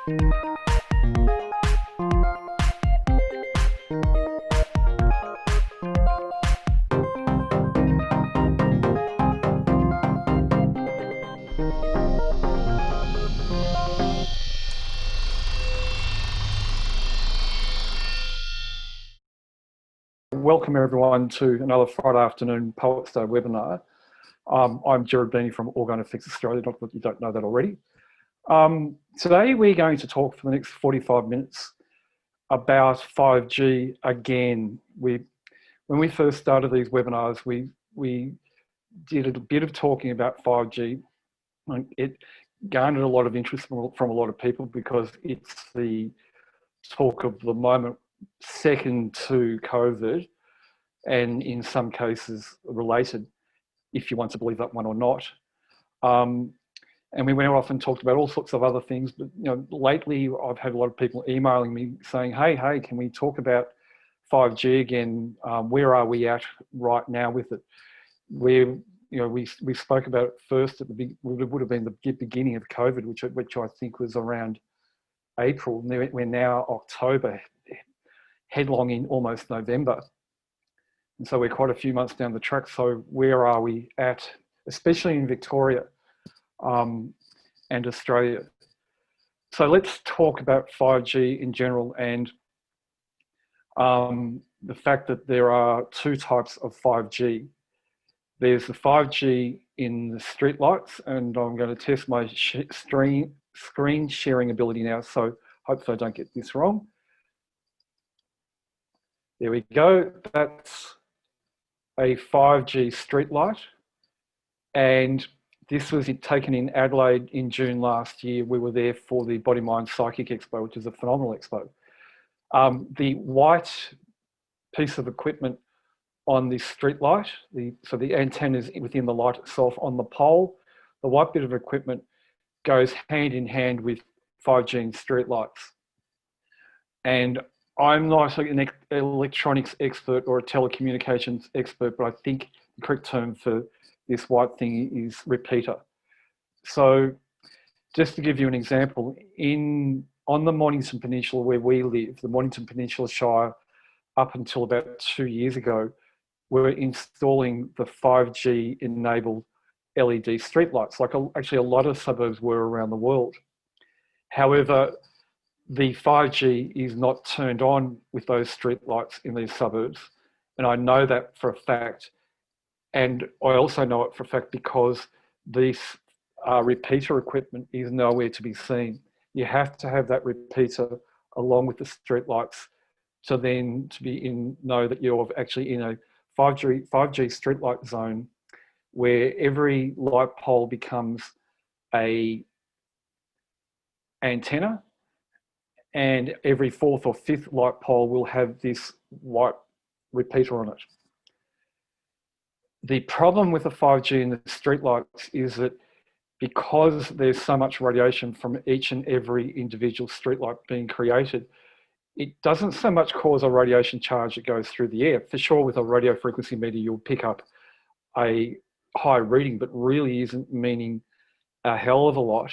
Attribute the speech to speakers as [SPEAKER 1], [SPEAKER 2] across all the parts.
[SPEAKER 1] Welcome everyone to another Friday afternoon Poets Day webinar. I'm Gerard from Organophix Australia, not that you don't know that already. Today we're going to talk for the next 45 minutes about 5G again. When we first started these webinars, we did a bit of talking about 5G. And it garnered a lot of interest from a lot of people because it's the talk of the moment, second to COVID, and in some cases related, if you want to believe that one or not. And we went off and talked about all sorts of other things, but lately I've had a lot of people emailing me saying, hey, can we talk about 5G again? Where are we at right now with it? We spoke about it first at it would have been the beginning of COVID, which I think was around April. We're now October, headlong in almost November. And so we're quite a few months down the track. So where are we at, especially in Victoria and Australia? So let's talk about 5G in general and the fact that there are two types of 5G. There's the 5G in the streetlights, and I'm going to test my screen sharing ability now, so hopefully I don't get this wrong. There we go. That's a 5G streetlight, and this was taken in Adelaide in June last year. We were there for the Body Mind Psychic Expo, which is a phenomenal expo. The white piece of equipment on the streetlight, so the antenna is within the light itself on the pole. The white bit of equipment goes hand in hand with 5G in streetlights. And I'm not an electronics expert or a telecommunications expert, but I think the correct term for this white thing is repeater. So just to give you an example, on the Mornington Peninsula where we live, the Mornington Peninsula Shire, up until about 2 years ago, we're installing the 5G enabled LED streetlights, like actually a lot of suburbs were around the world. However, the 5G is not turned on with those streetlights in these suburbs. And I know that for a fact. And I also know it for a fact because this repeater equipment is nowhere to be seen. You have to have that repeater along with the streetlights to know that you're actually in a 5G streetlight zone where every light pole becomes a antenna, and every fourth or fifth light pole will have this white repeater on it. The problem with the 5G in the streetlights is that because there's so much radiation from each and every individual streetlight being created, it doesn't so much cause a radiation charge that goes through the air. For sure, with a radio frequency meter, you'll pick up a high reading, but really isn't meaning a hell of a lot.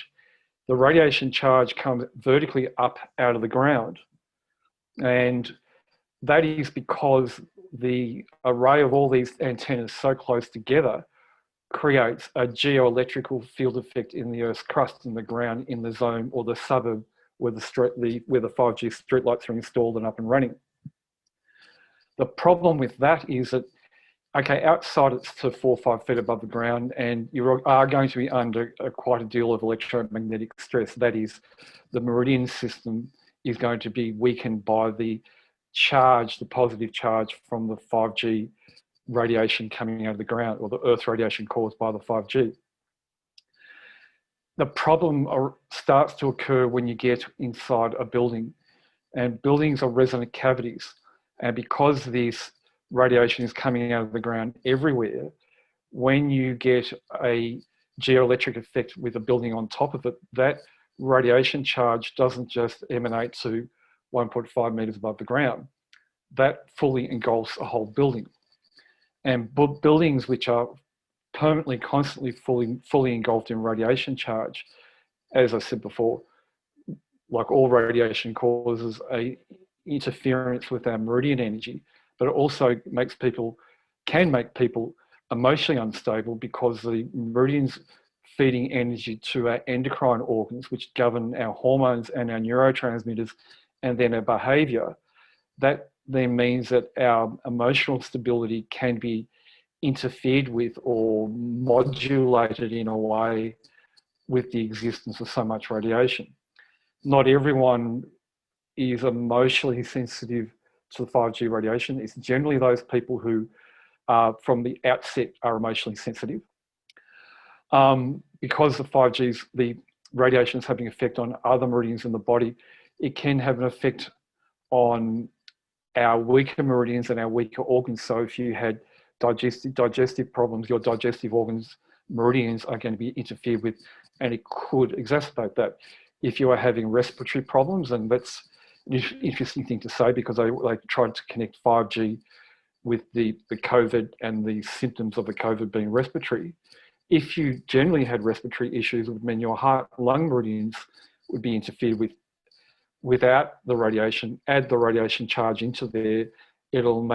[SPEAKER 1] The radiation charge comes vertically up out of the ground. And that is because the array of all these antennas so close together creates a geoelectrical field effect in the Earth's crust, in the ground, in the zone or the suburb where the 5G streetlights are installed and up and running. The problem with that is that, okay, outside it's to 4 or 5 feet above the ground, and you are going to be under quite a deal of electromagnetic stress. That is, the meridian system is going to be weakened by the charge, the positive charge from the 5G radiation coming out of the ground, or the Earth radiation caused by the 5G. The problem starts to occur when you get inside a building, and buildings are resonant cavities. And because this radiation is coming out of the ground everywhere, when you get a geoelectric effect with a building on top of it, that radiation charge doesn't just emanate to 1.5 meters above the ground. That fully engulfs a whole building. And buildings which are permanently, constantly fully engulfed in radiation charge, as I said before, like all radiation causes a interference with our meridian energy, but it also can make people emotionally unstable because the meridians feeding energy to our endocrine organs, which govern our hormones and our neurotransmitters and then our behavior, that then means that our emotional stability can be interfered with or modulated in a way with the existence of so much radiation. Not everyone is emotionally sensitive to the 5G radiation. It's generally those people who from the outset are emotionally sensitive. Because the radiation is having an effect on other meridians in the body, it can have an effect on our weaker meridians and our weaker organs. So if you had digestive problems, your digestive organs, meridians are going to be interfered with, and it could exacerbate that. If you are having respiratory problems, and that's an interesting thing to say because they tried to connect 5G with the COVID and the symptoms of the COVID being respiratory. If you generally had respiratory issues, it would mean your heart and lung meridians would be interfered with. Without the radiation, add the radiation charge into there, it'll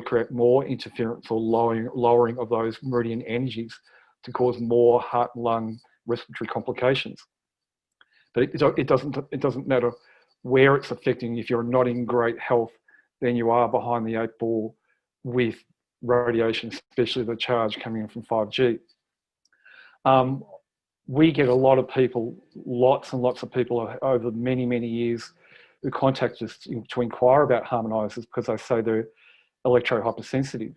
[SPEAKER 1] create more interference or lowering of those meridian energies to cause more heart and lung respiratory complications. But it doesn't matter where it's affecting. If you're not in great health, then you are behind the 8 ball with radiation, especially the charge coming in from 5G. We get a lot of people, lots and lots of people over many, many years who contact us to inquire about harmonizers because they say they're electro-hypersensitive.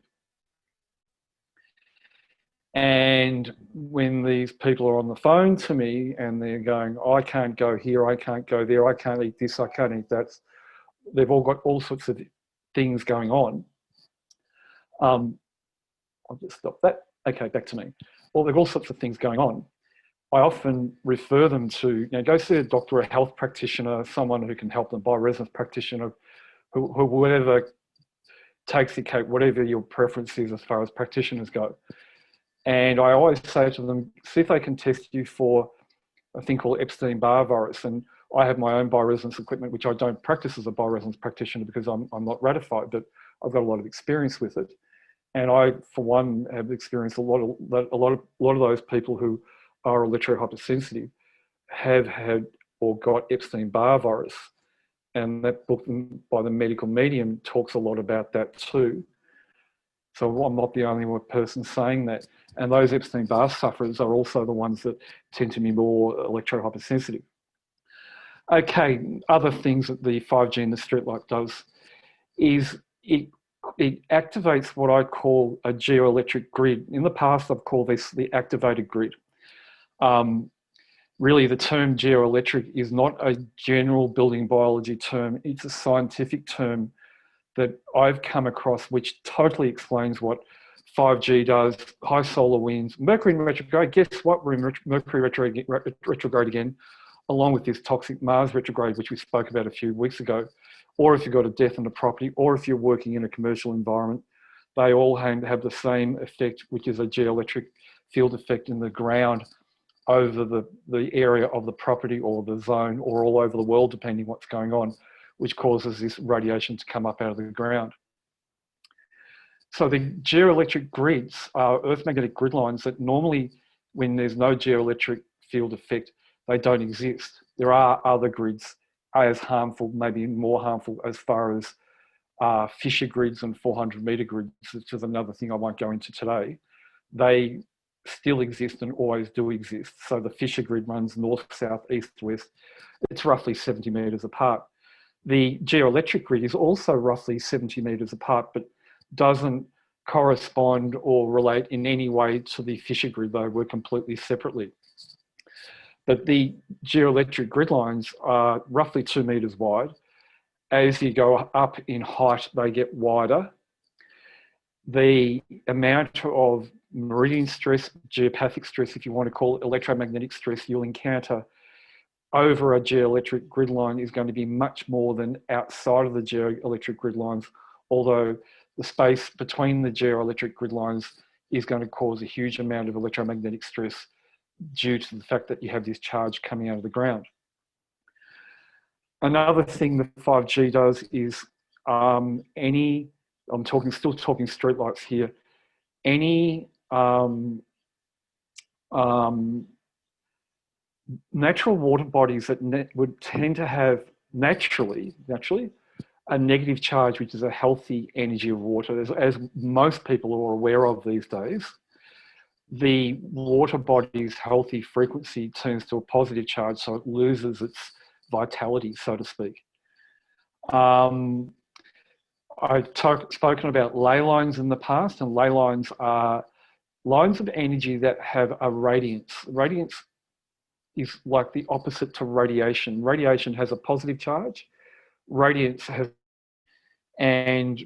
[SPEAKER 1] And when these people are on the phone to me and they're going, I can't go here, I can't go there, I can't eat this, I can't eat that, they've all got all sorts of things going on. I'll just stop that. Okay, back to me. Well, they've all sorts of things going on. I often refer them to, go see a doctor, a health practitioner, someone who can help them, bioresonance practitioner, who whatever takes your cake, whatever your preference is as far as practitioners go. And I always say to them, see if they can test you for a thing called Epstein-Barr virus. And I have my own bioresonance equipment, which I don't practice as a bioresonance practitioner because I'm not ratified, but I've got a lot of experience with it. And I, for one, have experienced a lot of those people who are electro-hypersensitive have had or got Epstein-Barr virus. And that book by the medical medium talks a lot about that too. So I'm not the only one person saying that. And those Epstein-Barr sufferers are also the ones that tend to be more electro-hypersensitive. Okay, other things that the 5G and the streetlight does is it activates what I call a geoelectric grid. In the past, I've called this the activated grid. Really, the term geoelectric is not a general building biology term. It's a scientific term that I've come across which totally explains what 5G does, high solar winds, Mercury in retrograde. Guess what? We're in Mercury retrograde again, along with this toxic Mars retrograde, which we spoke about a few weeks ago. Or if you've got a death in a property, or if you're working in a commercial environment, they all have the same effect, which is a geoelectric field effect in the ground over the area of the property or the zone or all over the world, depending what's going on, which causes this radiation to come up out of the ground. So the geoelectric grids are earth magnetic grid lines that normally, when there's no geoelectric field effect, they don't exist. There are other grids as harmful, maybe more harmful as far as Fisher grids and 400-meter grids, which is another thing I won't go into today. They still exist and always do exist. So the Fisher grid runs north, south, east, west. It's roughly 70 meters apart. The geoelectric grid is also roughly 70 meters apart, but doesn't correspond or relate in any way to the Fisher grid. They work completely separately. But the geoelectric grid lines are roughly 2 meters wide. As you go up in height, they get wider. The amount of meridian stress, geopathic stress, if you want to call it electromagnetic stress, you'll encounter over a geoelectric grid line is going to be much more than outside of the geoelectric grid lines, although the space between the geoelectric grid lines is going to cause a huge amount of electromagnetic stress due to the fact that you have this charge coming out of the ground. Another thing the 5G does is still talking streetlights here, any natural water bodies that would tend to have naturally a negative charge, which is a healthy energy of water, as most people are aware of these days. The water body's healthy frequency turns to a positive charge, so it loses its vitality, so to speak. I've spoken about ley lines in the past, and ley lines are lines of energy that have a radiance. Radiance is like the opposite to radiation. Radiation has a positive charge. Radiance has, and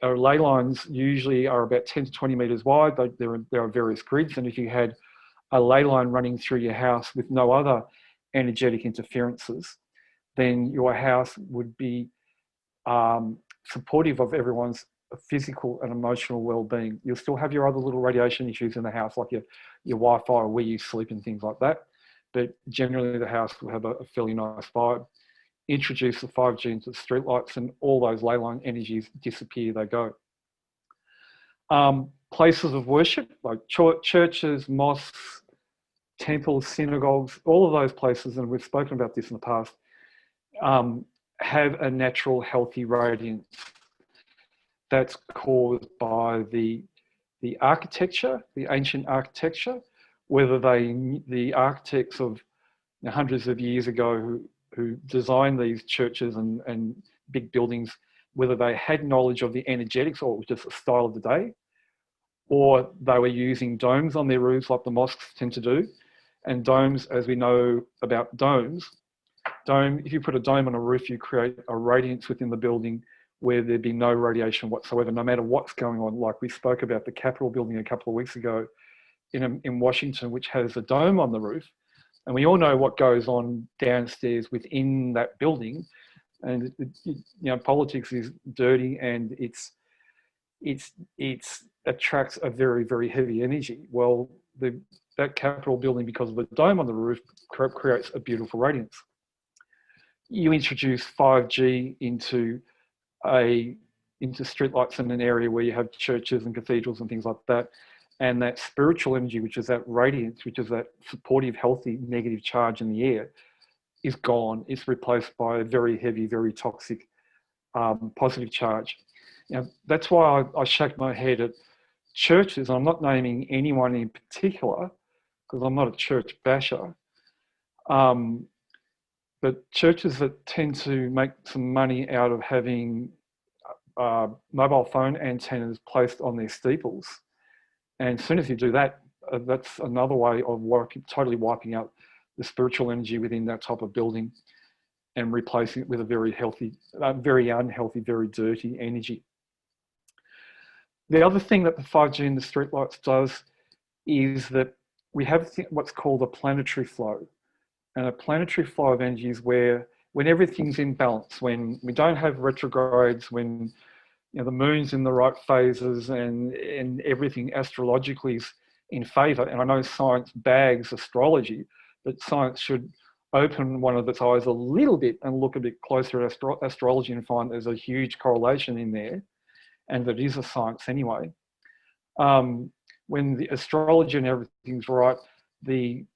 [SPEAKER 1] ley lines usually are about 10 to 20 meters wide. There are various grids, and if you had a ley line running through your house with no other energetic interferences, then your house would be supportive of everyone's physical and emotional well-being. You'll still have your other little radiation issues in the house, like your Wi-Fi or where you sleep and things like that, but generally the house will have a fairly nice vibe. Introduce the 5G into the streetlights and all those ley line energies disappear, they go. Places of worship, like churches, mosques, temples, synagogues, all of those places, and we've spoken about this in the past, have a natural healthy radiance that's caused by the architecture, the ancient architecture, whether the architects of hundreds of years ago who designed these churches and big buildings, whether they had knowledge of the energetics or it was just a style of the day, or they were using domes on their roofs like the mosques tend to do. And domes, as we know about domes, if you put a dome on a roof, you create a radiance within the building where there'd be no radiation whatsoever, no matter what's going on. Like we spoke about the Capitol building a couple of weeks ago in Washington, which has a dome on the roof. And we all know what goes on downstairs within that building. And politics is dirty, and it attracts a very, very heavy energy. Well, that Capitol building, because of the dome on the roof, creates a beautiful radiance. You introduce 5G into streetlights in an area where you have churches and cathedrals and things like that, and that spiritual energy, which is that radiance, which is that supportive, healthy, negative charge in the air, is gone. It's replaced by a very heavy, very toxic, positive charge. That's why I shake my head at churches. I'm not naming anyone in particular because I'm not a church basher. But churches that tend to make some money out of having mobile phone antennas placed on their steeples. And as soon as you do that, that's another way of totally wiping out the spiritual energy within that type of building and replacing it with a very healthy, very unhealthy, very dirty energy. The other thing that the 5G in the streetlights does is that we have what's called a planetary flow. And a planetary flow of energy is when everything's in balance, when we don't have retrogrades, when the moon's in the right phases and everything astrologically is in favour. And I know science bags astrology, but science should open one of its eyes a little bit and look a bit closer at astrology and find there's a huge correlation in there, and that is a science anyway. When the astrology and everything's right, the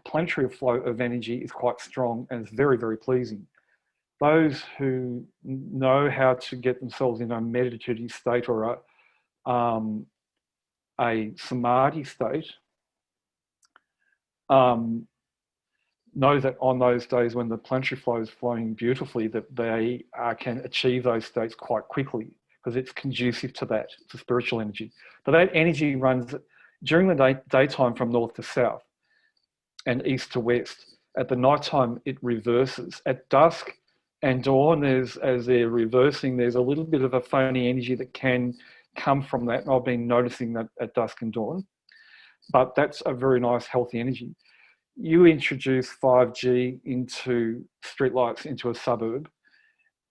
[SPEAKER 1] planetary flow of energy is quite strong and it's very, very pleasing. Those who know how to get themselves in a meditative state or a samadhi state know that on those days when the planetary flow is flowing beautifully, that they can achieve those states quite quickly because it's conducive to that, to spiritual energy. But that energy runs during the daytime from north to south and east to west. At the nighttime, it reverses. At dusk and dawn, as they're reversing, there's a little bit of a phony energy that can come from that. And I've been noticing that at dusk and dawn. But that's a very nice, healthy energy. You introduce 5G into streetlights into a suburb,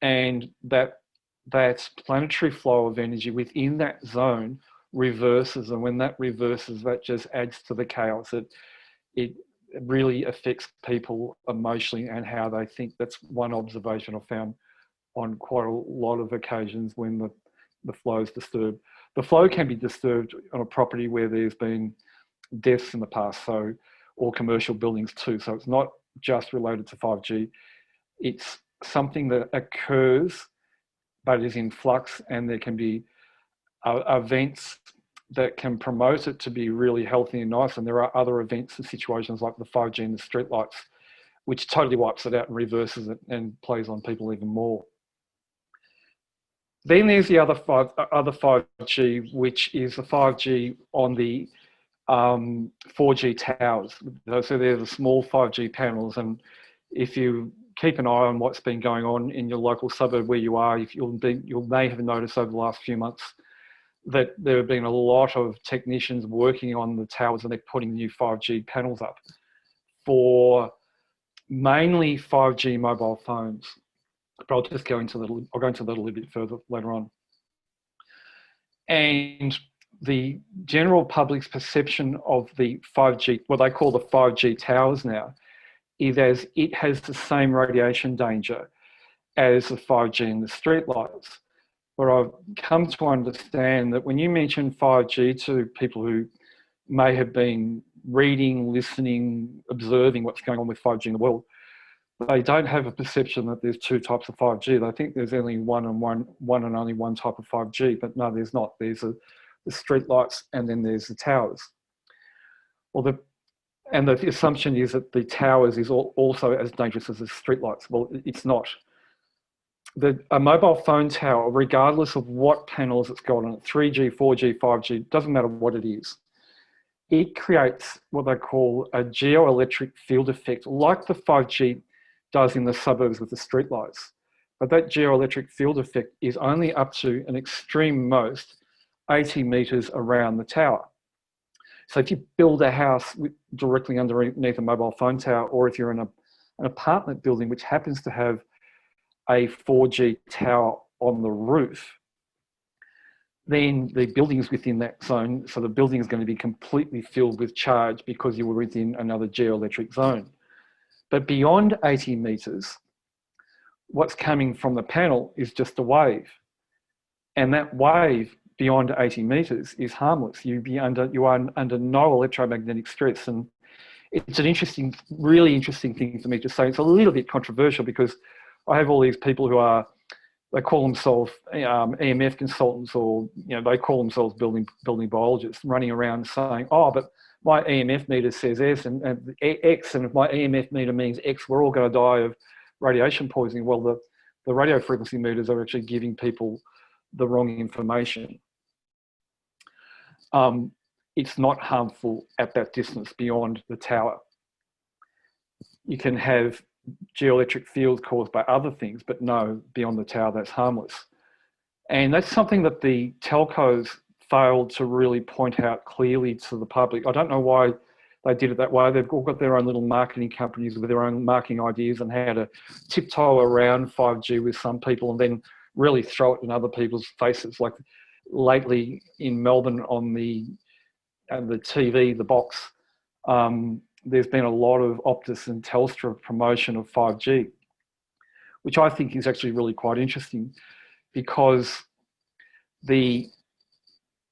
[SPEAKER 1] and that planetary flow of energy within that zone reverses. And when that reverses, that just adds to the chaos. really affects people emotionally and how they think. That's one observation I found on quite a lot of occasions when the flow is disturbed. The flow can be disturbed on a property where there's been deaths in the past, so, or commercial buildings too. So it's not just related to 5G. It's something that occurs, but is in flux, and there can be events that can promote it to be really healthy and nice. And there are other events and situations like the 5G and the streetlights, which totally wipes it out and reverses it and plays on people even more. Then there's the other 5G, which is the 5G on the 4G towers. So they're the small 5G panels, and if you keep an eye on what's been going on in your local suburb where you are, you may have noticed over the last few months that there have been a lot of technicians working on the towers, and they're putting new 5G panels up for mainly 5G mobile phones. But I'll just go into that. I'll go into that a little bit further later on. And the general public's perception of the 5G, what they call the 5G towers now, is as it has the same radiation danger as the 5G and the streetlights. But I've come to understand that when you mention 5G to people who may have been reading, listening, observing what's going on with 5G in the world, they don't have a perception that there's two types of 5G. They think there's only one and only one type of 5G, but no, there's not. There's the streetlights, and then there's the towers. Well, the assumption is that the towers is also as dangerous as the streetlights. Well, it's not. A mobile phone tower, regardless of what panels it's got on it, 3G, 4G, 5G, doesn't matter what it is, it creates what they call a geoelectric field effect, like the 5G does in the suburbs with the streetlights. But that geoelectric field effect is only up to an extreme most 80 metres around the tower. So if you build a house directly underneath a mobile phone tower, or if you're in an apartment building which happens to have a 4G tower on the roof, then the buildings within that zone, so the building is going to be completely filled with charge because you were within another geoelectric zone. But beyond 80 metres, what's coming from the panel is just a wave. And that wave beyond 80 metres is harmless. You are under no electromagnetic stress. And it's an interesting, really interesting thing for me to say. It's a little bit controversial because I have all these people who are, they call themselves EMF consultants, or they call themselves building biologists, running around saying, oh, but my EMF meter says X, and X, and if my EMF meter means X, we're all going to die of radiation poisoning. Well, the radio frequency meters are actually giving people the wrong information. It's not harmful at that distance beyond the tower. You can have geoelectric fields caused by other things, but no, beyond the tower, that's harmless. And that's something that the telcos failed to really point out clearly to the public. I don't know why they did it that way. They've all got their own little marketing companies with their own marketing ideas on how to tiptoe around 5G with some people and then really throw it in other people's faces. Like lately in Melbourne on the TV, the box, there's been a lot of Optus and Telstra promotion of 5G, which I think is actually really quite interesting, because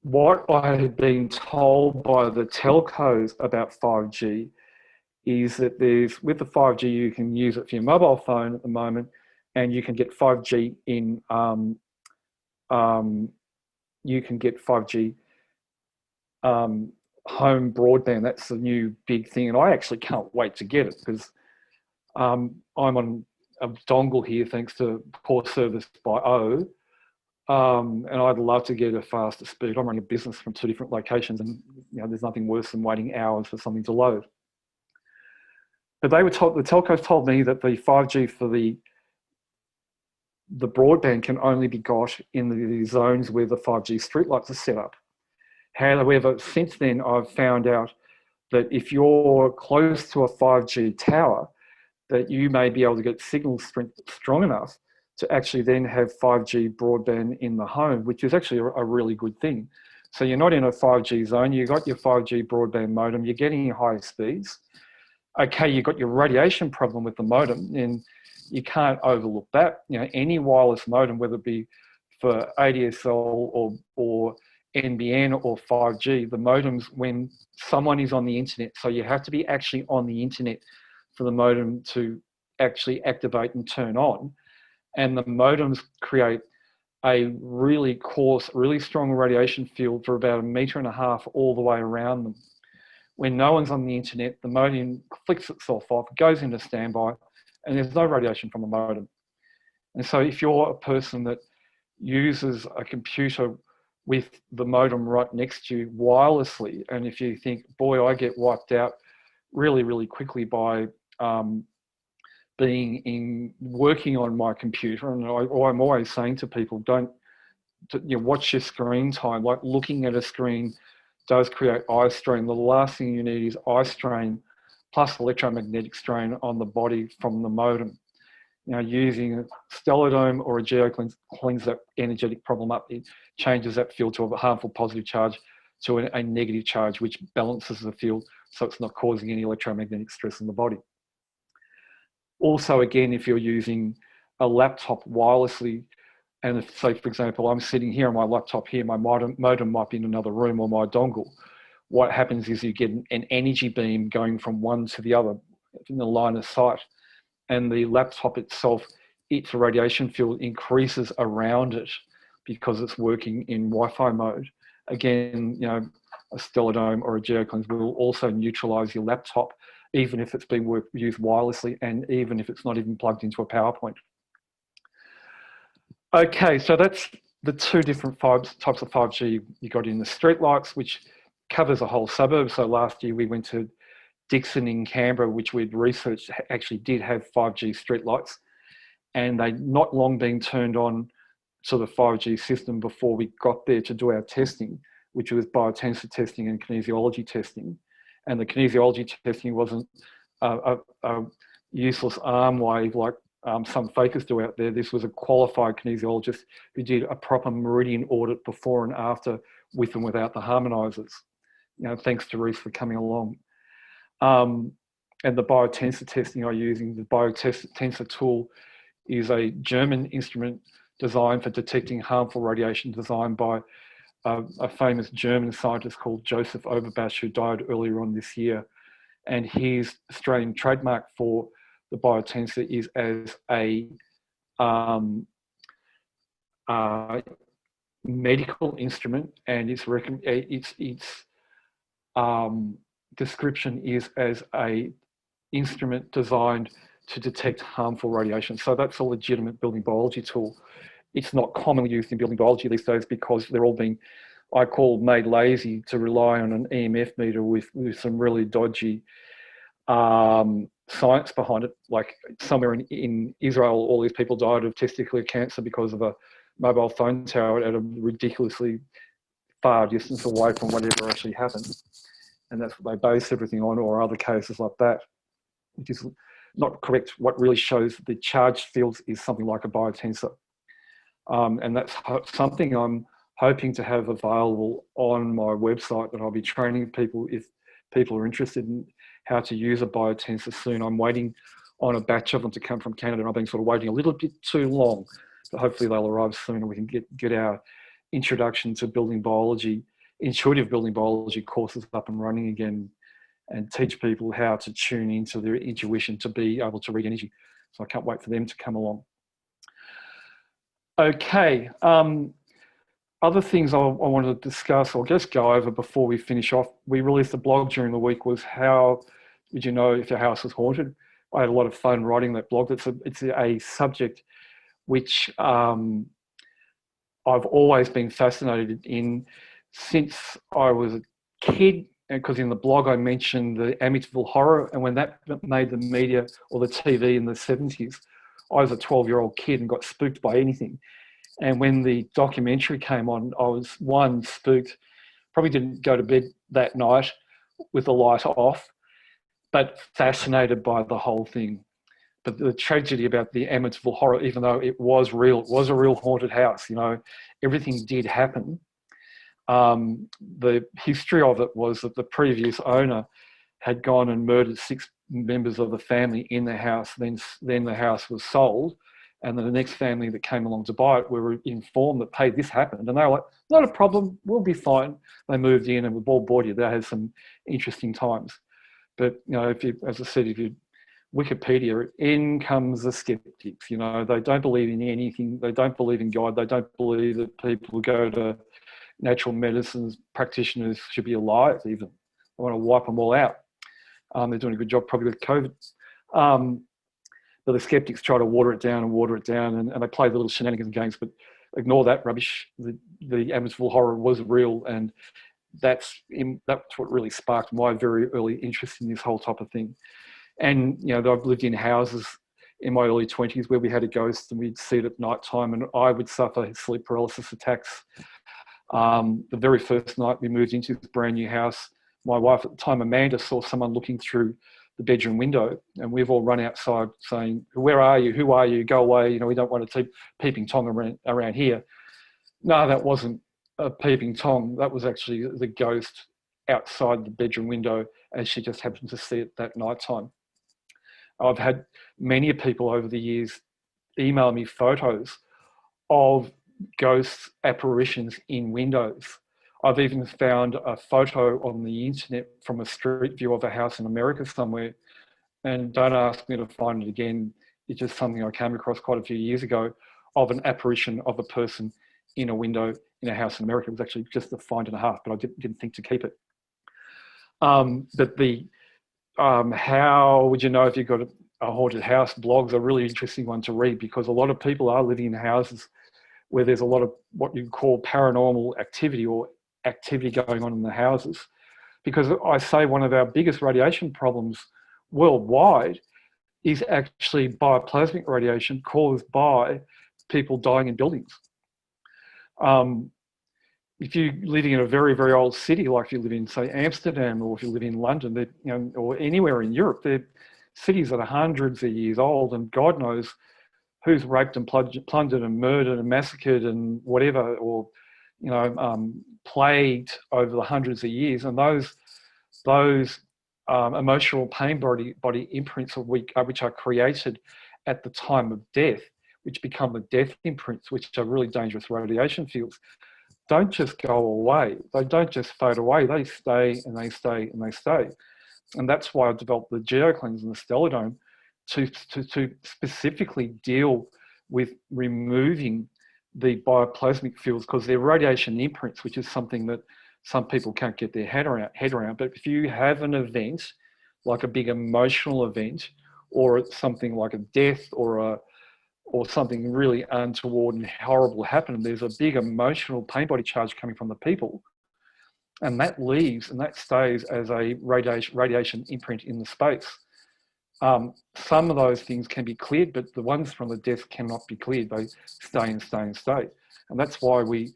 [SPEAKER 1] what I have been told by the telcos about 5G is that with the 5G, you can use it for your mobile phone at the moment, and you can get 5G in, you can get 5G home broadband. That's the new big thing, and I actually can't wait to get it, because I'm on a dongle here thanks to poor service by O, and I'd love to get a faster speed. I'm running a business from 2 different locations, and there's nothing worse than waiting hours for something to load. But the telcos told me that the 5G for the broadband can only be got in the zones where the 5G streetlights are set up. However, since then, I've found out that if you're close to a 5G tower, that you may be able to get signal strength strong enough to actually then have 5G broadband in the home, which is actually a really good thing. So you're not in a 5G zone, you've got your 5G broadband modem, you're getting high speeds, Okay, you've got your radiation problem with the modem, and you can't overlook that. You know, any wireless modem, whether it be for ADSL or NBN or 5G, the modems, when someone is on the internet, so you have to be actually on the internet for the modem to actually activate and turn on. And the modems create a really coarse, really strong radiation field for about 1.5 meters all the way around them. When no one's on the internet, the modem flicks itself off, goes into standby, and there's no radiation from the modem. And so if you're a person that uses a computer with the modem right next to you wirelessly, and if you think, boy, I get wiped out really, really quickly by working on my computer, and I'm always saying to people, don't, watch your screen time. Like, looking at a screen does create eye strain. The last thing you need is eye strain plus electromagnetic strain on the body from the modem. Using a stellar or a Geoelectric cleans that energetic problem up. It changes that field to a harmful positive charge to a negative charge, which balances the field so it's not causing any electromagnetic stress in the body. Also, again, if you're using a laptop wirelessly, and if, say, for example, I'm sitting here on my laptop here, my modem might be in another room, or my dongle, what happens is you get an energy beam going from one to the other in the line of sight. And the laptop itself, its radiation field increases around it because it's working in Wi-Fi mode. Again, a stellar or a Geoelectric will also neutralize your laptop, even if it's being used wirelessly, and even if it's not even plugged into a power point. Okay, so that's the two different types of 5G you got in the streetlights, which covers a whole suburb. So last year we went to Dixon in Canberra, which we'd researched, actually did have 5G streetlights, and they'd not long been turned on to the 5G system before we got there to do our testing, which was biotensor testing and kinesiology testing. And the kinesiology testing wasn't a useless arm wave like some fakers do out there. This was a qualified kinesiologist who did a proper meridian audit before and after, with and without the harmonizers. Thanks to Reese for coming along. And the biotensor testing I'm using, the biotensor tool, is a German instrument designed for detecting harmful radiation, designed by a famous German scientist called Joseph Oberbash, who died earlier on this year. And his Australian trademark for the biotensor is as a medical instrument, and its description is as a instrument designed to detect harmful radiation. So that's a legitimate building biology tool. It's not commonly used in building biology these days because they're all being, I call, made lazy to rely on an EMF meter with some really dodgy science behind it. Like somewhere in Israel, all these people died of testicular cancer because of a mobile phone tower at a ridiculously far distance away from whatever actually happened. And that's what they base everything on, or other cases like that, which is not correct. What really shows the charged fields is something like a biotensor. And that's something I'm hoping to have available on my website, that I'll be training people if people are interested in how to use a biotensor soon. I'm waiting on a batch of them to come from Canada, and I've been sort of waiting a little bit too long, but hopefully they'll arrive soon and we can get our introduction to building biology, intuitive building biology courses up and running again, and teach people how to tune into their intuition to be able to read energy. So I can't wait for them to come along. Okay, other things I wanted to discuss or just go over before we finish off. We released a blog during the week, was how did you know if your house was haunted? I had a lot of fun writing that blog. It's a subject which I've always been fascinated in since I was a kid, because in the blog I mentioned the Amityville Horror, and when that made the media or the TV in the 70s, I was a 12-year-old kid and got spooked by anything. And when the documentary came on, I was, one, spooked, probably didn't go to bed that night with the light off, but fascinated by the whole thing. But the tragedy about the Amityville Horror, even though it was real, it was a real haunted house, everything did happen. The history of it was that the previous owner had gone and murdered 6 members of the family in the house. Then the house was sold, and then the next family that came along to buy it, we were informed that, hey, this happened. And they were like, not a problem, we'll be fine. They moved in and we've all bought it. They had some interesting times. But, you know, if you, as I said, if you Wikipedia, in comes the skeptics. You know, they don't believe in anything. They don't believe in God. They don't believe that people who go to natural medicines practitioners should be alive even. They want to wipe them all out. They're doing a good job probably with COVID. But the skeptics try to water it down, and they play the little shenanigans and games, but ignore that rubbish. The Amityville horror was real, and that's what really sparked my very early interest in this whole type of thing. And, you know, I've lived in houses in my early 20s where we had a ghost and we'd see it at night time, and I would suffer sleep paralysis attacks. The very first night we moved into this brand new house, my wife at the time, Amanda, saw someone looking through the bedroom window, and we've all run outside saying, where are you? Who are you? Go away. You know, we don't want to keep peeping Tom around here. No, that wasn't a peeping Tom. That was actually the ghost outside the bedroom window, and she just happened to see it that night time. I've had many people over the years email me photos of ghost apparitions in windows. I've even found a photo on the internet from a street view of a house in America somewhere, and don't ask me to find it again. It's just something I came across quite a few years ago of an apparition of a person in a window in a house in America. It was actually just a find and a half, but I didn't think to keep it. But the how would you know if you've got a haunted house? Blogs are a really interesting one to read, because a lot of people are living in houses where there's a lot of what you call paranormal activity or activity going on in the houses. Because I say one of our biggest radiation problems worldwide is actually bioplasmic radiation caused by people dying in buildings. If you're living in a very, very old city, like if you live in, say, Amsterdam, or if you live in London, you know, or anywhere in Europe, they're cities that are hundreds of years old, and God knows who's raped and plundered and murdered and massacred and whatever, or, you know, plagued over the hundreds of years. And those emotional pain body imprints which are created at the time of death, which become the death imprints, which are really dangerous radiation fields, don't just go away. They don't just fade away. They stay and they stay and they stay. And that's why I developed the Geoelectric and the Stellar Dome to specifically deal with removing the bioplasmic fields, because they're radiation imprints, which is something that some people can't get their head around. But if you have an event, like a big emotional event, or something like a death or something really untoward and horrible happened, there's a big emotional pain body charge coming from the people, and that leaves and that stays as a radiation imprint in the space. Some of those things can be cleared, but the ones from the death cannot be cleared. They stay and stay and stay. And that's why we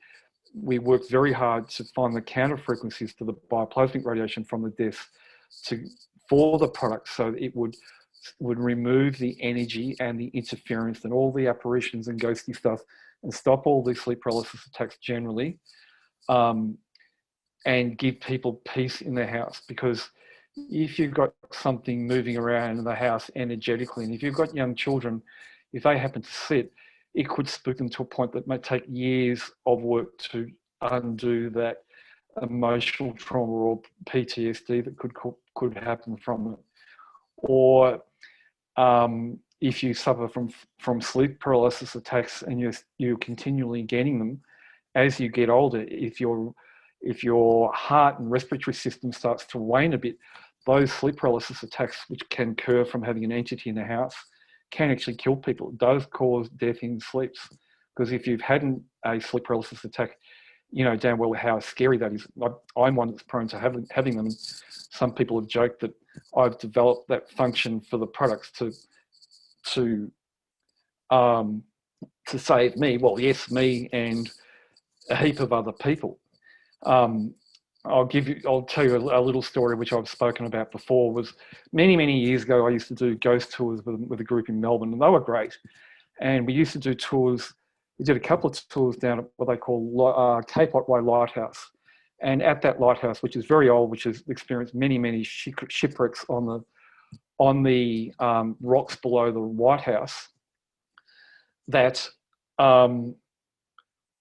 [SPEAKER 1] work very hard to find the counter frequencies to the bioplasmic radiation from the death for the product, so that it would remove the energy and the interference and all the apparitions and ghostly stuff, and stop all these sleep paralysis attacks generally, and give people peace in their house. Because if you've got something moving around in the house energetically, and if you've got young children, if they happen to sit, it could spook them to a point that may take years of work to undo that emotional trauma or PTSD that could happen from it. Or if you suffer from sleep paralysis attacks and you're continually getting them as you get older, if your heart and respiratory system starts to wane a bit, those sleep paralysis attacks, which can occur from having an entity in the house, can actually kill people. It does cause death in sleeps, because if you've had a sleep paralysis attack, you know damn well how scary that is. I'm one that's prone to having them. Some people have joked that I've developed that function for the products to save me. Well, yes, me and a heap of other people. I'll tell you a little story which I've spoken about before. Was many years ago, I used to do ghost tours with a group in Melbourne, and they were great. And we used to do tours. We did a couple of tours down at what they call Cape Otway Lighthouse, And at that lighthouse, which is very old, which has experienced many shipwrecks on the rocks below the White House, that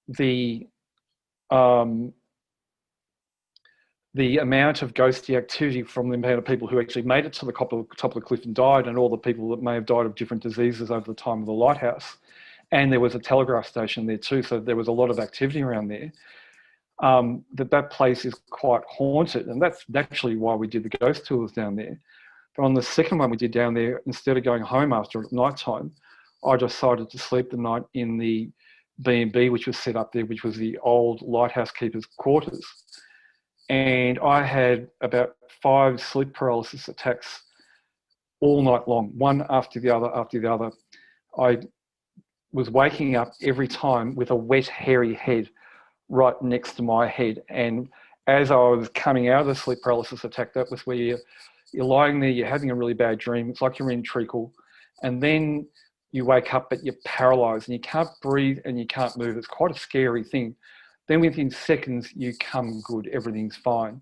[SPEAKER 1] the amount of ghosty activity from the amount of people who actually made it to the top of the cliff and died, and all the people that may have died of different diseases over the time of the lighthouse. And there was a telegraph station there too, so there was a lot of activity around there. That place is quite haunted, and that's actually why we did the ghost tours down there. But on the second one we did down there, instead of going home after night time, I decided to sleep the night in the B&B which was set up there, which was the old lighthouse keeper's quarters. And I had about 5 sleep paralysis attacks all night long, one after the other after the other. I was waking up every time with a wet, hairy head right next to my head. And as I was coming out of the sleep paralysis attack, that was where you're lying there, you're having a really bad dream. It's like you're in treacle. And then you wake up, but you're paralyzed and you can't breathe and you can't move. It's quite a scary thing. Then within seconds, you come good, everything's fine.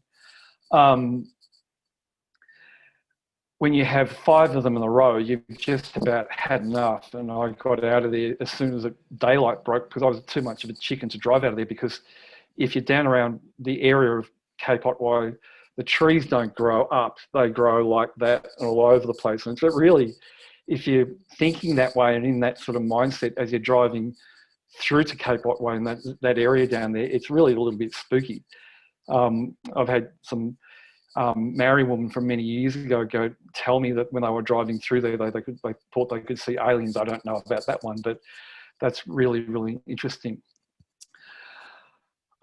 [SPEAKER 1] When you have 5 of them in a row, you've just about had enough. And I got out of there as soon as the daylight broke, because I was too much of a chicken to drive out of there, because if you're down around the area of Cape Otway, the trees don't grow up, they grow like that all over the place. And so really, if you're thinking that way and in that sort of mindset as you're driving through to Cape Otway and that area down there, it's really a little bit spooky. I've had some Maori woman from many years ago tell me that when they were driving through there, they thought they could see aliens. I don't know about that one, but that's really interesting.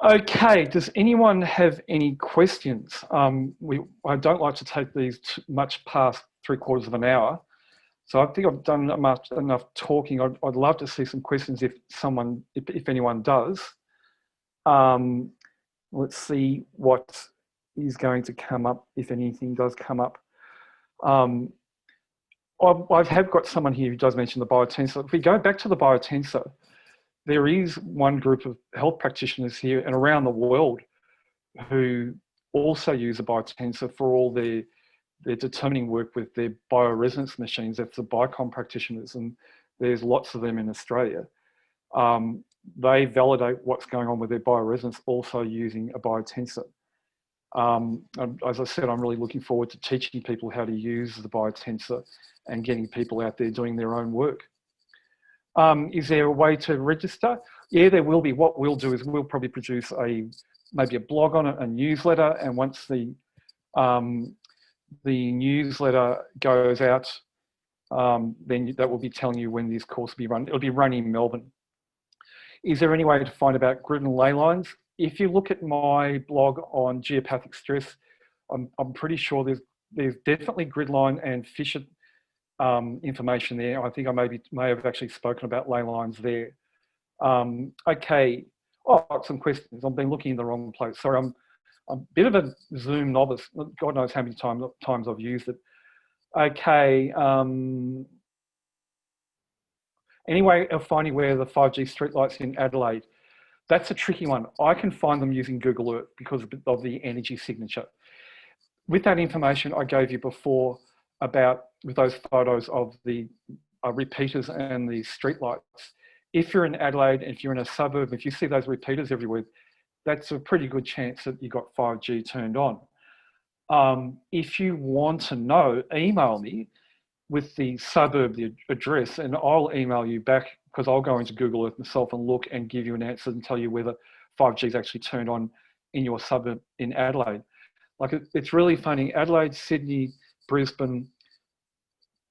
[SPEAKER 1] Okay, does anyone have any questions? I don't like to take these much past 3/4 of an hour. So I think I've done enough talking. I'd love to see some questions if anyone does. Let's see what is going to come up, if anything does come up. I have got someone here who does mention the biotensor. If we go back to the biotensor, there is one group of health practitioners here and around the world who also use a biotensor for all their determining work with their bioresonance machines. That's the BICOM practitioners, and there's lots of them in Australia. They validate what's going on with their bioresonance also using a biotensor. As I said, I'm really looking forward to teaching people how to use the biotensor and getting people out there doing their own work. Is there a way to register? Yeah, there will be. What we'll do is we'll probably produce maybe a blog on it, a newsletter, and once the newsletter goes out, then that will be telling you when this course will be run. It'll be run in Melbourne. Is there any way to find about grid and ley lines? If you look at my blog on geopathic stress, I'm pretty sure there's definitely grid line and Fisher information there. I think I may have actually spoken about ley lines there. Okay. Oh, some questions. I've been looking in the wrong place. Sorry, I'm a bit of a Zoom novice. God knows how many times I've used it. Okay. Anyway, of finding where the 5G streetlights in Adelaide. That's a tricky one. I can find them using Google Earth because of the energy signature. With that information I gave you before with those photos of the repeaters and the streetlights, if you're in Adelaide, if you're in a suburb, if you see those repeaters everywhere, that's a pretty good chance that you got 5G turned on. If you want to know, email me with the suburb, the address, and I'll email you back, because I'll go into Google Earth myself and look and give you an answer and tell you whether 5G is actually turned on in your suburb in Adelaide. Like, it's really funny. Adelaide, Sydney, Brisbane,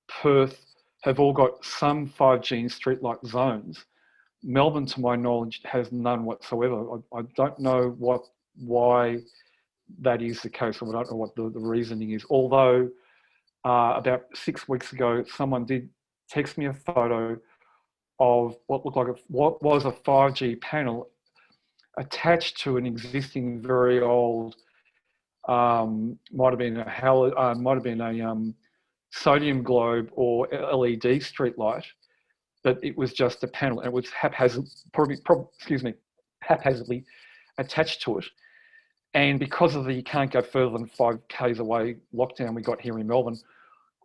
[SPEAKER 1] Perth have all got some 5G in streetlight zones. Melbourne, to my knowledge, has none whatsoever. I don't know why that is the case, or I don't know what the reasoning is. Although about 6 weeks ago, someone did text me a photo of what looked like what was a 5G panel attached to an existing very old, might have been a sodium globe or LED streetlight, but it was just a panel, and it was haphazardly attached to it. And because of the you can't go further than 5 k's away lockdown we got here in Melbourne,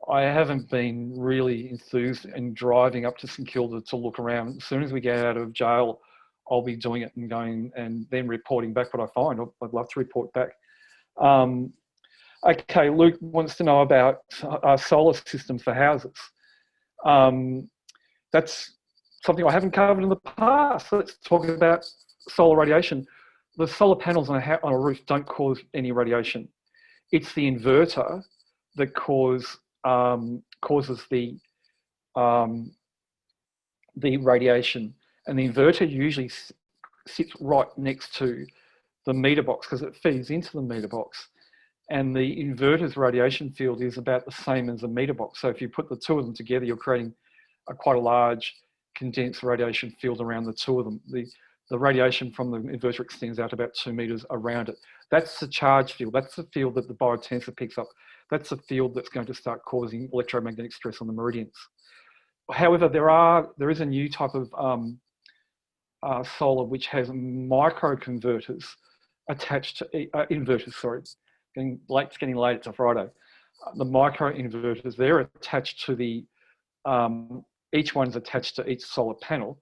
[SPEAKER 1] I haven't been really enthused in driving up to St Kilda to look around. As soon as we get out of jail, I'll be doing it and going and then reporting back what I find. I'd love to report back. Okay, Luke wants to know about solar systems for houses. That's something I haven't covered in the past. Let's talk about solar radiation. The solar panels on a roof don't cause any radiation. It's the inverter that causes the radiation, and the inverter usually sits right next to the meter box because it feeds into the meter box. And the inverter's radiation field is about the same as the meter box. So if you put the two of them together, you're creating quite a large condensed radiation field around the two of them. The radiation from the inverter extends out about 2 meters around it. That's the charge field. That's the field that the biotensor picks up. That's the field that's going to start causing electromagnetic stress on the meridians. However, there is a new type of solar which has microconverters attached to inverters. Sorry, it's getting late. It's a Friday. The microinverters, they're attached to the each one's attached to each solar panel,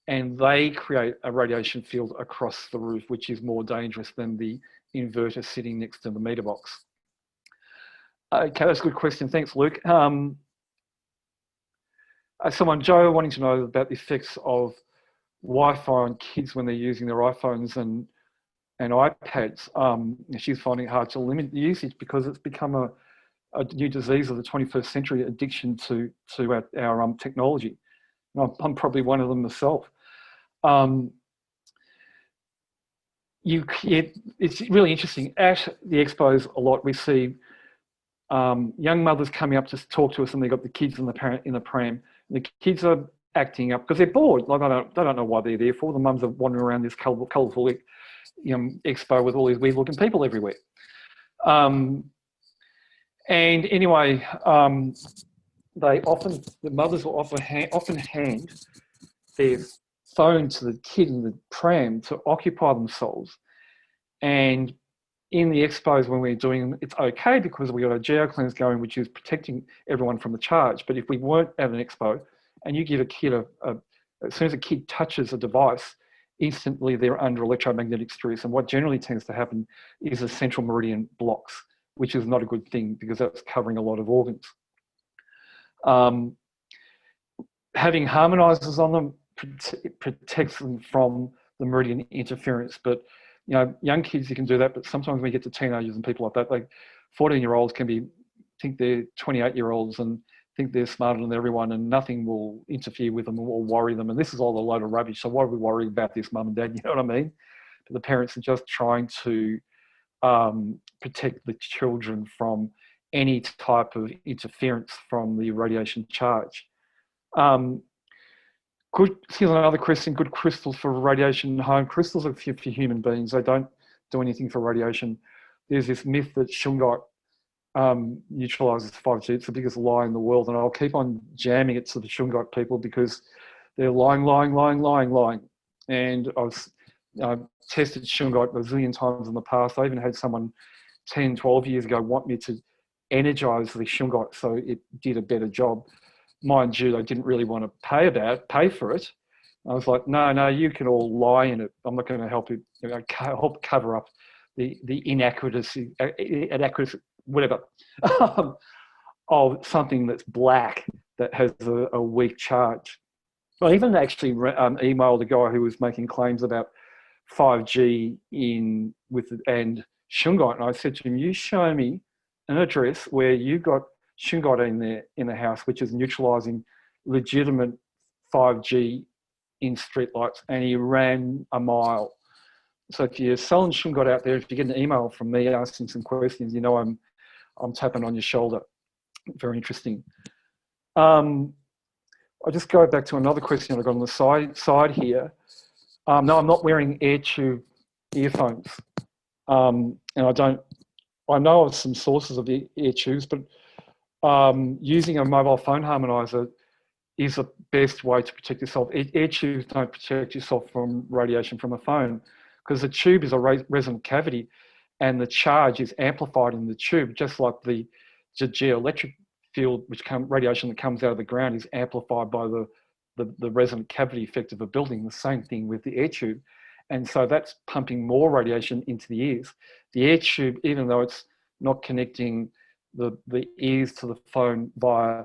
[SPEAKER 1] and they create a radiation field across the roof, which is more dangerous than the inverter sitting next to the meter box. Okay, that's a good question. Thanks, Luke. Joe, wanting to know about the effects of Wi-Fi on kids when they're using their iPhones and iPads. She's finding it hard to limit the usage because it's become a new disease of the 21st century, addiction to our technology. And I'm probably one of them myself. It's really interesting. At the expos a lot, we see young mothers coming up to talk to us, and they've got the kids in the pram. The kids are acting up because they're bored. Like they don't know why they're there for. The mums are wandering around this colourful expo with all these weird-looking people everywhere. And anyway, the mothers will often hand their phone to the kid in the pram to occupy themselves. And in the expos when we're doing them, it's okay because we got a Geoelectric going, which is protecting everyone from the charge. But if we weren't at an expo and you give a kid as soon as a kid touches a device, instantly they're under electromagnetic stress. And what generally tends to happen is the central meridian blocks, which is not a good thing because that's covering a lot of organs. Having harmonizers on them protects them from the meridian interference. But young kids, you can do that, but sometimes when you get to teenagers and people like that, like 14-year-olds think they're 28-year-olds and think they're smarter than everyone and nothing will interfere with them or worry them. And this is all a load of rubbish. So why are we worrying about this, mum and dad? You know what I mean? But the parents are just trying to protect the children from any type of interference from the radiation charge. Here's another question. Good crystals for radiation home. Crystals are for human beings. They don't do anything for radiation. There's this myth that shungite neutralizes 5G. It's the biggest lie in the world, and I'll keep on jamming it to the shungite people because they're lying. And I've tested shungite a zillion times in the past. I even had someone 10, 12 years ago want me to energize the shungite so it did a better job. Mind you, they didn't really want to pay for it. I was like, no, you can all lie in it. I'm not going to help you, help cover up the inaccuracy, whatever, of something that's black that has a weak charge. I even actually emailed a guy who was making claims about 5G and shungite, and I said to him, "You show me an address where you got shungite in the house, which is neutralizing legitimate 5G in streetlights," and he ran a mile. So if you're selling shungite out there, if you get an email from me asking some questions, I'm tapping on your shoulder. Very interesting. I'll just go back to another question I got on the side here. No, I'm not wearing air tube earphones, and I know of some sources of air tubes, but using a mobile phone harmonizer is the best way to protect yourself. Air tubes don't protect yourself from radiation from a phone because the tube is a resonant cavity, and the charge is amplified in the tube, just like the geoelectric field, radiation that comes out of the ground is amplified by the resonant cavity effect of a building. The same thing with the air tube. And so that's pumping more radiation into the ears. The air tube, even though it's not connecting the ears to the phone via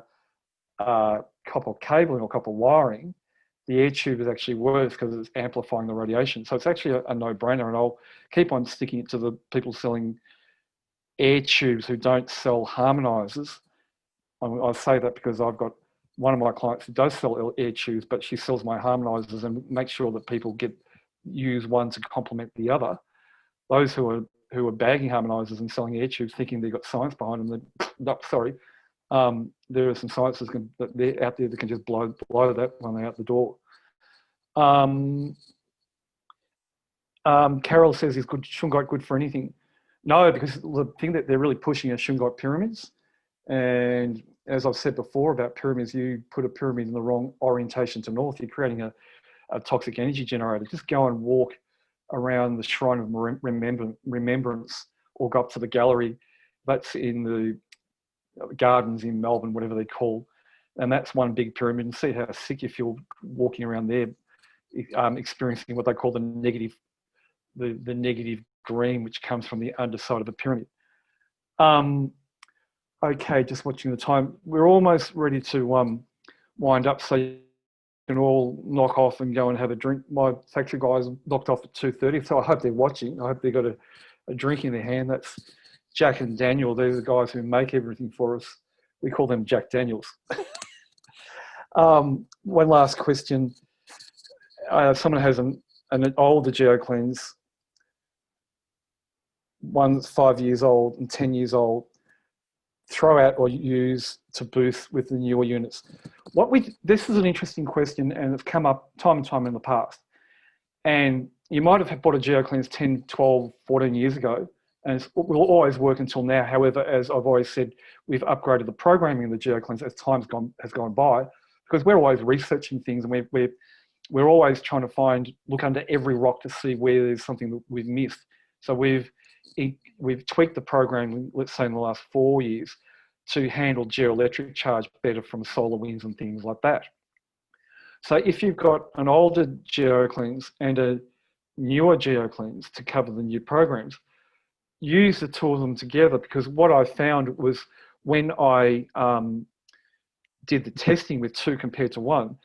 [SPEAKER 1] copper cabling or copper wiring, the air tube is actually worse because it's amplifying the radiation. So it's actually a no-brainer, and I'll keep on sticking it to the people selling air tubes who don't sell harmonizers. I say that because I've got one of my clients who does sell air tubes, but she sells my harmonizers and makes sure that people use one to complement the other. Those who are bagging harmonizers and selling air tubes thinking they've got science behind them, sorry. There are some scientists that they're out there that can just blow that one out the door. Carol says, is shungite good for anything? No, because the thing that they're really pushing are shungite pyramids. And as I've said before about pyramids, you put a pyramid in the wrong orientation to north, you're creating a toxic energy generator. Just go and walk around the Shrine of Remembrance or go up to the gallery that's in the gardens in Melbourne, whatever they call, and that's one big pyramid, and see how sick you feel walking around there, experiencing what they call the negative green, which comes from the underside of the pyramid. Okay, just watching the time. We're almost ready to wind up, so you can all knock off and go and have a drink. My factory guys knocked off at 2:30, so I hope they're watching. I hope they've got a drink in their hand. That's Jack and Daniel. They're the guys who make everything for us. We call them Jack Daniels. One last question. Someone has an older GeoCleanse, one that's 5 years old and 10 years old, throw out or use to boost with the newer units. This is an interesting question, and it's come up time and time in the past. And you might have bought a GeoCleanse 10, 12, 14 years ago, and it will always work until now. However, as I've always said, we've upgraded the programming of the GeoCleanse as time has gone by, because we're always researching things, and we're always trying to look under every rock to see where there's something that we've missed. So we've tweaked the program, let's say in the last 4 years, to handle geoelectric charge better from solar winds and things like that. So if you've got an older GeoCleanse and a newer GeoCleanse to cover the new programs, use the two of them together, because what I found was when I did the testing with two compared to one,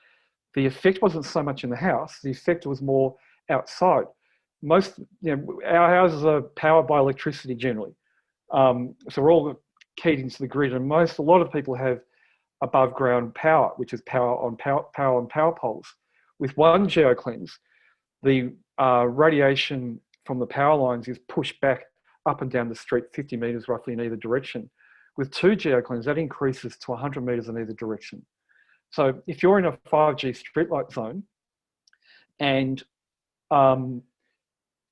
[SPEAKER 1] the effect wasn't so much in the house, the effect was more outside. Our houses are powered by electricity generally. So we're all keyed into the grid, and a lot of people have above ground power, which is power on power poles. With one GeoCleanse, the radiation from the power lines is pushed back up and down the street 50 meters roughly in either direction. With two GeoCleanse, that increases to 100 meters in either direction. So if you're in a 5G streetlight zone and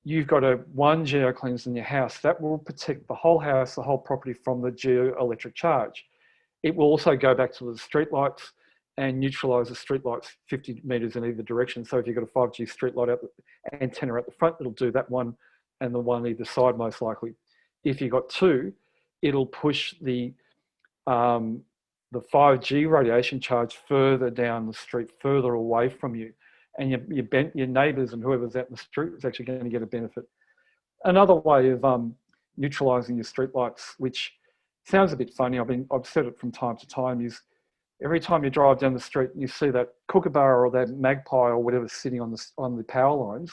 [SPEAKER 1] you've got one GeoCleanse in your house, that will protect the whole house, the whole property from the geoelectric charge. It will also go back to the streetlights and neutralize the streetlights 50 meters in either direction. So if you've got a 5G streetlight antenna at the front, it'll do that one and the one either side most likely. If you've got two, it'll push the 5G radiation charge further down the street, further away from you. And your neighbours and whoever's out in the street is actually going to get a benefit. Another way of neutralising your streetlights, which sounds a bit funny, I've said it from time to time, is every time you drive down the street and you see that kookaburra or that magpie or whatever sitting on the power lines,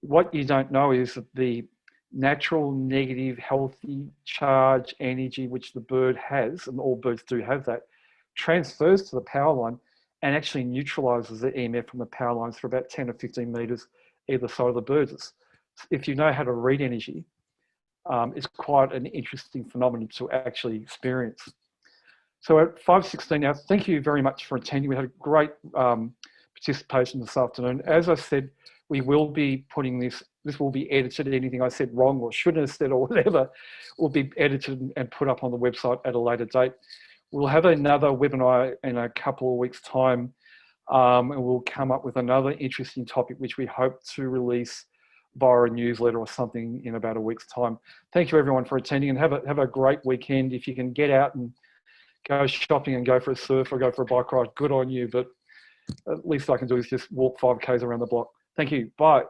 [SPEAKER 1] what you don't know is that the natural negative healthy charge energy which the bird has, and all birds do have that, transfers to the power line and actually neutralises the EMF from the power lines for about 10 or 15 meters either side of the birds. If you know how to read energy, it's quite an interesting phenomenon to actually experience. So at 5:16 now, thank you very much for attending. We had a great participation this afternoon. As I said, we will be putting this will be edited. Anything I said wrong or shouldn't have said or whatever will be edited and put up on the website at a later date. We'll have another webinar in a couple of weeks' time, and we'll come up with another interesting topic, which we hope to release via a newsletter or something in about a week's time. Thank you everyone for attending, and have a great weekend. If you can get out and go shopping and go for a surf or go for a bike ride, good on you. But at least I can do is just walk 5Ks around the block. Thank you. Bye.